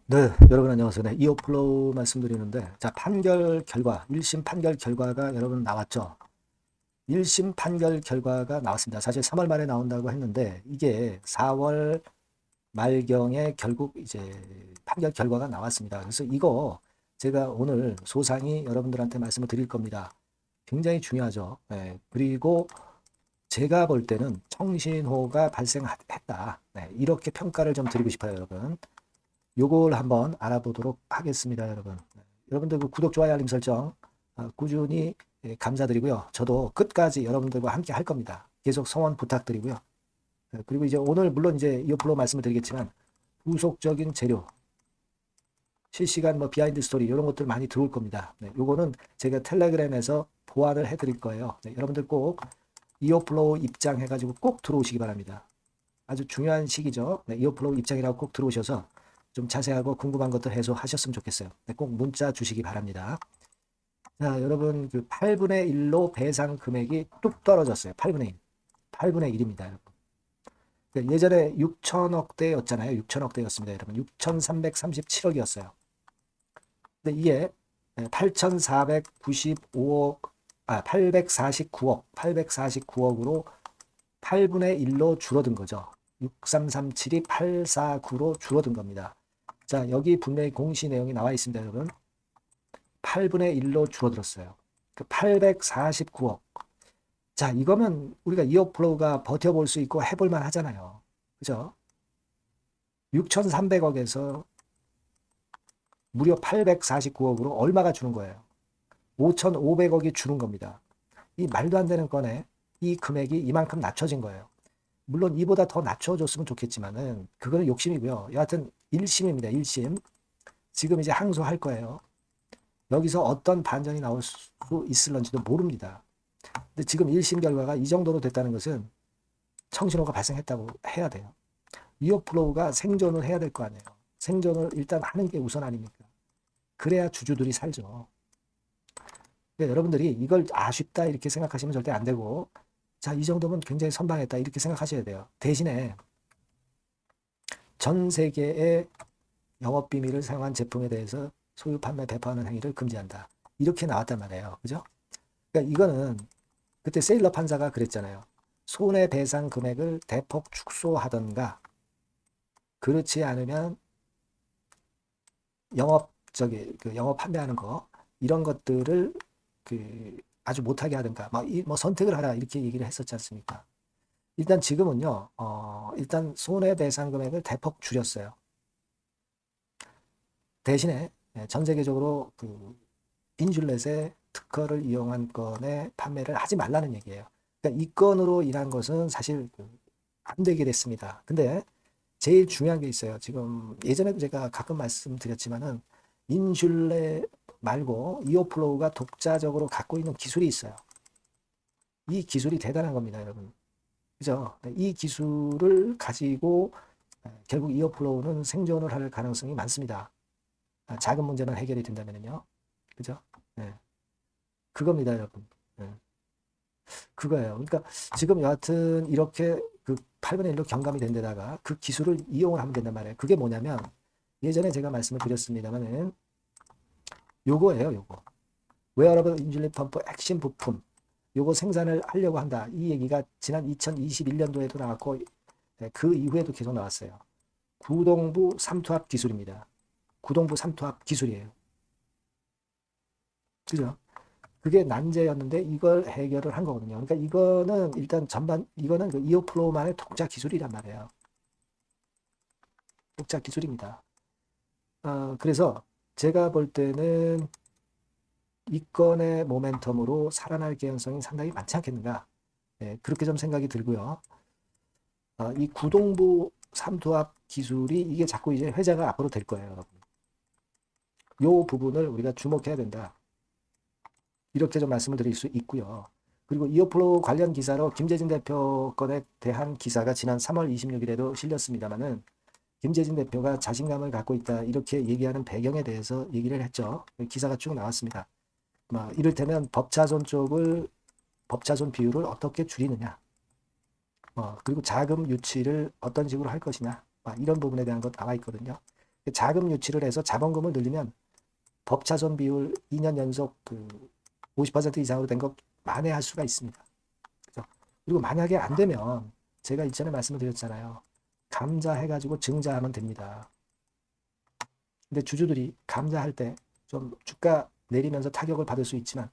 네, 여러분 안녕하세요. 네, 이어플로우 말씀드리는데, 자, 판결 결과, 1심 판결 결과가 여러분 나왔죠. 1심 판결 결과가 나왔습니다. 사실 3월 말에 나온다고 했는데, 이게 4월 말경에 결국 이제 판결 결과가 나왔습니다. 그래서 이거 제가 오늘 소상히 여러분들한테 말씀을 드릴 겁니다. 굉장히 중요하죠. 네, 그리고 제가 볼 때는 청신호가 발생했다. 네, 이렇게 평가를 좀 드리고 싶어요, 여러분. 요걸 한번 알아보도록 하겠습니다, 여러분. 여러분들 그 구독, 좋아요, 알림 설정 꾸준히 감사드리고요. 저도 끝까지 여러분들과 함께 할 겁니다. 계속 성원 부탁드리고요. 그리고 이제 오늘 물론 이제 이어플로 말씀을 드리겠지만 후속적인 재료, 실시간 뭐 비하인드 스토리 이런 것들 많이 들어올 겁니다. 네, 요거는 제가 텔레그램에서 보완을 해드릴 거예요. 네, 여러분들 꼭 이어플로우 입장해가지고 꼭 들어오시기 바랍니다. 아주 중요한 시기죠. 네, 이어플로우 입장이라고 꼭 들어오셔서 좀 자세하고 궁금한 것들 해소하셨으면 좋겠어요. 네, 꼭 문자 주시기 바랍니다. 자, 여러분 그 8분의 1로 배상 금액이 뚝 떨어졌어요. 8분의 1. 8분의 1입니다, 여러분. 예전에 6천억대였잖아요. 6천억대였습니다, 여러분. 6,337억이었어요. 근데 이게 8,495억, 849억으로 8분의 1로 줄어든 거죠. 6337이 849로 줄어든 겁니다. 자, 여기 분명히 공시 내용이 나와 있습니다, 여러분. 8분의 1로 줄어들었어요. 849억. 자, 이거면 우리가 이어플로우가 버텨볼 수 있고 해볼 만 하잖아요. 그죠? 6,300억에서 무려 849억으로 얼마가 주는 거예요? 5,500억이 주는 겁니다. 이 말도 안 되는 건에 이 금액이 이만큼 낮춰진 거예요. 물론 이보다 더 낮춰줬으면 좋겠지만은 그거는 욕심이고요. 여하튼 1심입니다. 1심. 지금 이제 항소할 거예요. 여기서 어떤 반전이 나올 수 있을런지도 모릅니다. 근데 지금 1심 결과가 이 정도로 됐다는 것은 청신호가 발생했다고 해야 돼요. 이어플로우가 생존을 해야 될 거 아니에요. 생존을 일단 하는 게 우선 아닙니까? 그래야 주주들이 살죠. 그러니까 여러분들이 이걸 아쉽다 이렇게 생각하시면 절대 안 되고, 자, 이 정도면 굉장히 선방했다 이렇게 생각하셔야 돼요. 대신에 전 세계의 영업비밀을 사용한 제품에 대해서 소유, 판매, 배포하는 행위를 금지한다. 이렇게 나왔단 말이에요. 그죠? 그러니까 이거는 그때 세일러 판사가 그랬잖아요. 손해배상 금액을 대폭 축소하던가, 그렇지 않으면 영업 판매하는 거, 이런 것들을 아주 못하게 하든가, 뭐 선택을 하라, 이렇게 얘기를 했었지 않습니까? 일단 지금은요, 일단 손해배상 금액을 대폭 줄였어요. 대신에 전 세계적으로 인슐렛의 특허를 이용한 건의 판매를 하지 말라는 얘기예요. 그러니까 이 건으로 인한 것은 사실 안 되게 됐습니다. 근데 제일 중요한 게 있어요. 지금 예전에도 제가 가끔 말씀드렸지만은 인슐렛 말고 이어플로우가 독자적으로 갖고 있는 기술이 있어요. 이 기술이 대단한 겁니다, 여러분. 그죠? 이 기술을 가지고 결국 이어플로우는 생존을 할 가능성이 많습니다. 작은 문제만 해결이 된다면요. 그죠? 네. 그겁니다, 여러분. 네. 그거예요. 그러니까 지금 여하튼 이렇게 그 8분의 1로 경감이 된 데다가 그 기술을 이용을 하면 된단 말이에요. 그게 뭐냐면 예전에 제가 말씀을 드렸습니다만은 요거예요, 요거. 웨어러블 인슐릿 펌프 핵심 부품. 요거 생산을 하려고 한다. 이 얘기가 지난 2021년도에도 나왔고 그 이후에도 계속 나왔어요. 구동부 삼투압 기술입니다. 구동부 삼투압 기술이에요. 그죠? 그게 난제였는데 이걸 해결을 한 거거든요. 그러니까 이거는 일단 이거는 그 이어플로우만의 독자 기술이란 말이에요. 독자 기술입니다. 그래서 제가 볼 때는 이 건의 모멘텀으로 살아날 개연성이 상당히 많지 않겠는가. 네, 그렇게 좀 생각이 들고요. 이 구동부 삼투압 기술이 이게 자꾸 이제 회자가 앞으로 될 거예요, 여러분. 요 부분을 우리가 주목해야 된다. 이렇게 좀 말씀을 드릴 수 있고요. 그리고 이어플로우 관련 기사로 김재진 대표 건에 대한 기사가 지난 3월 26일에도 실렸습니다만은 김재진 대표가 자신감을 갖고 있다 이렇게 얘기하는 배경에 대해서 얘기를 했죠. 기사가 쭉 나왔습니다. 이를테면 법차손 비율을 어떻게 줄이느냐, 그리고 자금 유치를 어떤 식으로 할 것이냐, 이런 부분에 대한 것 나와 있거든요. 자금 유치를 해서 자본금을 늘리면 법차손 비율 2년 연속 50% 이상으로 된 거 만회할 수가 있습니다. 그죠? 그리고 만약에 안 되면 제가 이전에 말씀을 드렸잖아요. 감자해가지고 증자하면 됩니다. 근데 주주들이 감자할 때 좀 주가 내리면서 타격을 받을 수 있지만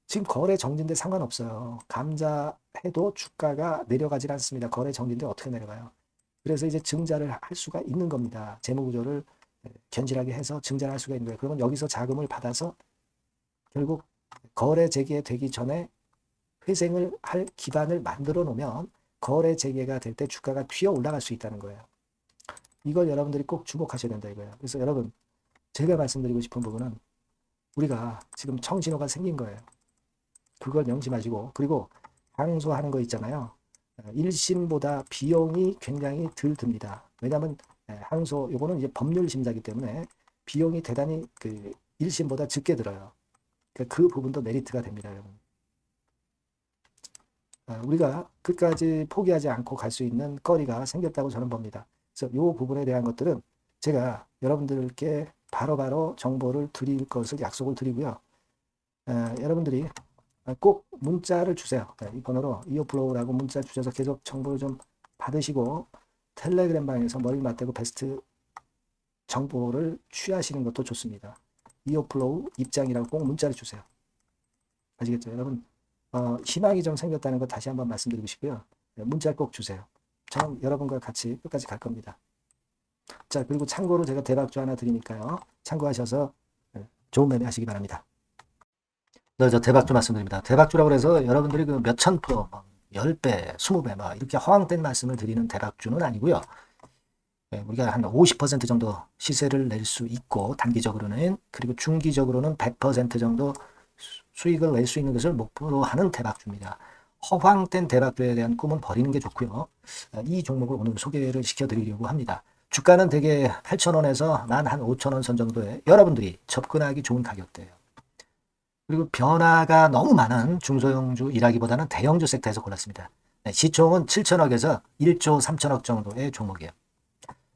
지금 거래 정지인데 상관없어요. 감자해도 주가가 내려가질 않습니다. 거래 정지인데 어떻게 내려가요? 그래서 이제 증자를 할 수가 있는 겁니다. 재무구조를 견실하게 해서 증자를 할 수가 있는 거예요. 그러면 여기서 자금을 받아서 결국 거래 재개되기 전에 회생을 할 기반을 만들어 놓으면 거래 재개가 될 때 주가가 튀어 올라갈 수 있다는 거예요. 이걸 여러분들이 꼭 주목하셔야 된다 이거예요. 그래서 여러분 제가 말씀드리고 싶은 부분은 우리가 지금 청신호가 생긴 거예요. 그걸 명심하시고 그리고 항소하는 거 있잖아요. 1심보다 비용이 굉장히 덜 듭니다. 왜냐하면 항소 요거는 이제 법률 심사기 때문에 비용이 대단히 1심보다 적게 들어요. 그러니까 그 부분도 메리트가 됩니다, 여러분. 우리가 끝까지 포기하지 않고 갈 수 있는 거리가 생겼다고 저는 봅니다. 그래서 이 부분에 대한 것들은 제가 여러분들께 바로바로 정보를 드릴 것을 약속을 드리고요. 여러분들이 꼭 문자를 주세요. 이 번호로 이어플로우라고 문자 주셔서 계속 정보를 좀 받으시고 텔레그램 방에서 머리를 맞대고 베스트 정보를 취하시는 것도 좋습니다. 이어플로우 입장이라고 꼭 문자를 주세요. 아시겠죠? 여러분 희망이 좀 생겼다는 거 다시 한번 말씀드리고 싶고요. 문자 꼭 주세요. 저는 여러분과 같이 끝까지 갈 겁니다. 자, 그리고 참고로 제가 대박주 하나 드리니까요. 참고하셔서 좋은 매매 하시기 바랍니다. 저 대박주 말씀드립니다. 대박주라고 해서 여러분들이 그 몇천 프로, 10배, 20배 막 이렇게 허황된 말씀을 드리는 대박주는 아니고요. 우리가 한 50% 정도 시세를 낼 수 있고 단기적으로는 그리고 중기적으로는 100% 정도 수익을 낼 수 있는 것을 목표로 하는 대박주입니다. 허황된 대박주에 대한 꿈은 버리는 게 좋고요. 이 종목을 오늘 소개를 시켜드리려고 합니다. 주가는 대개 8,000원에서 한 5,000원 선 정도에 여러분들이 접근하기 좋은 가격대예요. 그리고 변화가 너무 많은 중소형주 일하기보다는 대형주 섹터에서 골랐습니다. 시총은 7천억에서 1조 3천억 정도의 종목이에요.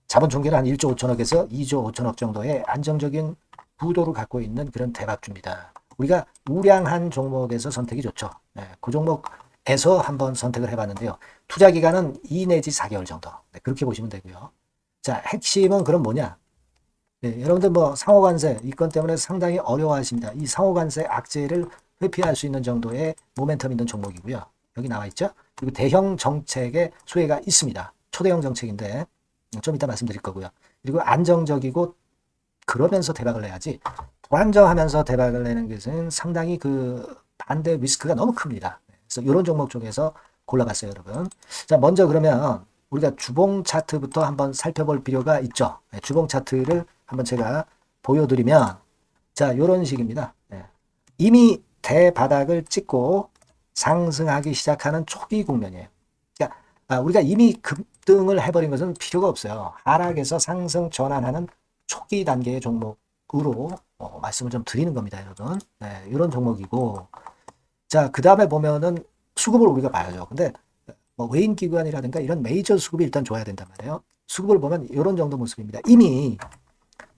자본 총계는 한 1조 5천억에서 2조 5천억 정도의 안정적인 부도를 갖고 있는 그런 대박주입니다. 우리가 우량한 종목에서 선택이 좋죠. 그 종목에서 한번 선택을 해봤는데요. 투자 기간은 2 내지 4개월 정도. 그렇게 보시면 되고요. 자, 핵심은 그럼 뭐냐? 여러분들 뭐 상호관세 이 건 때문에 상당히 어려워하십니다. 이 상호관세 악재를 회피할 수 있는 정도의 모멘텀 있는 종목이고요. 여기 나와 있죠. 그리고 대형 정책의 수혜가 있습니다. 초대형 정책인데 좀 이따 말씀드릴 거고요. 그리고 안정적이고 그러면서 대박을 내야지 불안정하면서 대박을 내는 것은 상당히 반대 리스크가 너무 큽니다. 그래서 이런 종목 중에서 골라봤어요, 여러분. 자, 먼저 그러면 우리가 주봉 차트부터 한번 살펴볼 필요가 있죠. 주봉 차트를 한번 제가 보여드리면 자, 이런 식입니다. 이미 대바닥을 찍고 상승하기 시작하는 초기 국면이에요. 그러니까 우리가 이미 급등을 해버린 것은 필요가 없어요. 하락에서 상승 전환하는 초기 단계의 종목으로 말씀을 좀 드리는 겁니다, 여러분. 이런 종목이고 자, 그 다음에 보면은 수급을 우리가 봐야죠. 근데 뭐 외인 기관이라든가 이런 메이저 수급이 일단 좋아야 된단 말이에요. 수급을 보면 이런 정도 모습입니다. 이미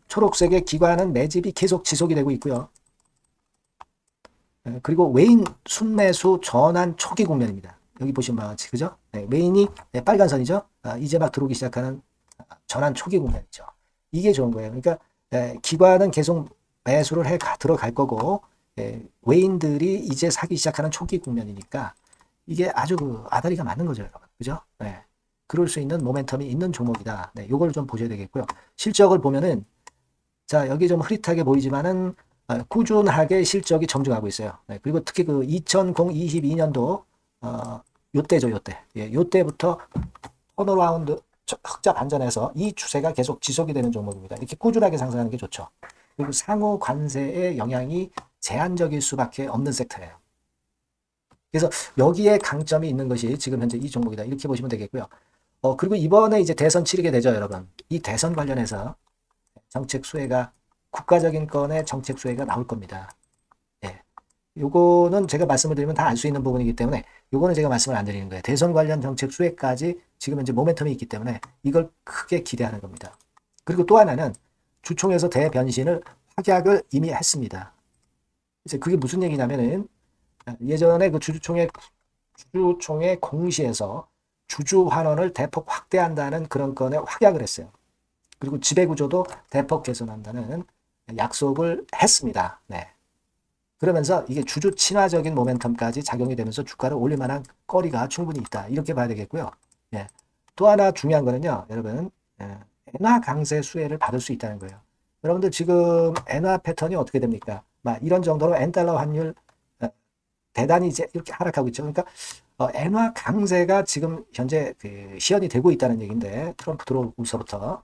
초록색의 기관은 매집이 계속 지속이 되고 있고요. 그리고 외인 순매수 전환 초기 국면입니다. 여기 보시면 바와 같이 그죠? 외인이 빨간 선이죠. 이제 막 들어오기 시작하는 전환 초기 국면이죠. 이게 좋은 거예요. 그러니까 기관은 계속 매수를 해 들어갈 거고 외인들이 이제 사기 시작하는 초기 국면이니까 이게 아주 아다리가 맞는 거죠, 여러분. 그죠? 그럴 수 있는 모멘텀이 있는 종목이다. 요걸 좀 보셔야 되겠고요. 실적을 보면은 자, 여기 좀 흐릿하게 보이지만은 꾸준하게 실적이 점증하고 있어요. 그리고 특히 2022년도 요때죠, 요때. 요때부터 턴어라운드 흑자 반전해서 이 추세가 계속 지속이 되는 종목입니다. 이렇게 꾸준하게 상승하는 게 좋죠. 그리고 상호 관세의 영향이 제한적일 수밖에 없는 섹터예요. 그래서 여기에 강점이 있는 것이 지금 현재 이 종목이다. 이렇게 보시면 되겠고요. 그리고 이번에 이제 대선 치르게 되죠, 여러분. 이 대선 관련해서 정책 수혜가 국가적인 건의 정책 수혜가 나올 겁니다. 요거는 제가 말씀을 드리면 다 알 수 있는 부분이기 때문에 요거는 제가 말씀을 안 드리는 거예요. 대선 관련 정책 수혜까지 지금 현재 모멘텀이 있기 때문에 이걸 크게 기대하는 겁니다. 그리고 또 하나는 주총에서 대변신을 확약을 이미 했습니다. 이제 그게 무슨 얘기냐면은 예전에 그 주주총회 공시에서 주주 환원을 대폭 확대한다는 그런 건에 확약을 했어요. 그리고 지배구조도 대폭 개선한다는 약속을 했습니다. 네. 그러면서 이게 주주 친화적인 모멘텀까지 작용이 되면서 주가를 올릴 만한 거리가 충분히 있다. 이렇게 봐야 되겠고요. 예. 또 하나 중요한 거는요. 여러분, 엔화 강세 수혜를 받을 수 있다는 거예요. 여러분들 지금 엔화 패턴이 어떻게 됩니까? 막 이런 정도로 엔달러 환율 대단히 이제 이렇게 하락하고 있죠. 그러니까 엔화 강세가 지금 현재 그 시연이 되고 있다는 얘기인데 트럼프 들어오면서부터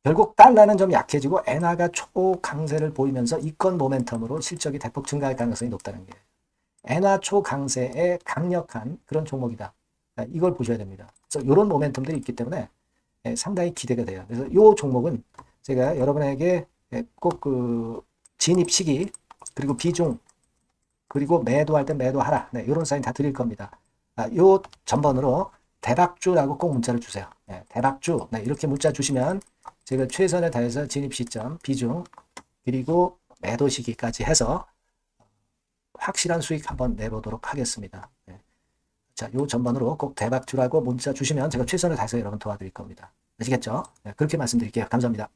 결국 달러는 좀 약해지고 엔화가 초강세를 보이면서 이권 모멘텀으로 실적이 대폭 증가할 가능성이 높다는 게 엔화 초강세의 강력한 그런 종목이다. 이걸 보셔야 됩니다. 그래서 이런 모멘텀들이 있기 때문에 상당히 기대가 돼요. 그래서 이 종목은 제가 여러분에게 꼭 그 진입 시기 그리고 비중 그리고 매도할 때 매도하라. 네, 이런 사인 다 드릴 겁니다. 요 전번으로 대박주라고 꼭 문자를 주세요. 네, 대박주. 네, 이렇게 문자 주시면 제가 최선을 다해서 진입 시점, 비중, 그리고 매도 시기까지 해서 확실한 수익 한번 내보도록 하겠습니다. 네. 자, 요 전번으로 꼭 대박주라고 문자 주시면 제가 최선을 다해서 여러분 도와드릴 겁니다. 아시겠죠? 네, 그렇게 말씀드릴게요. 감사합니다.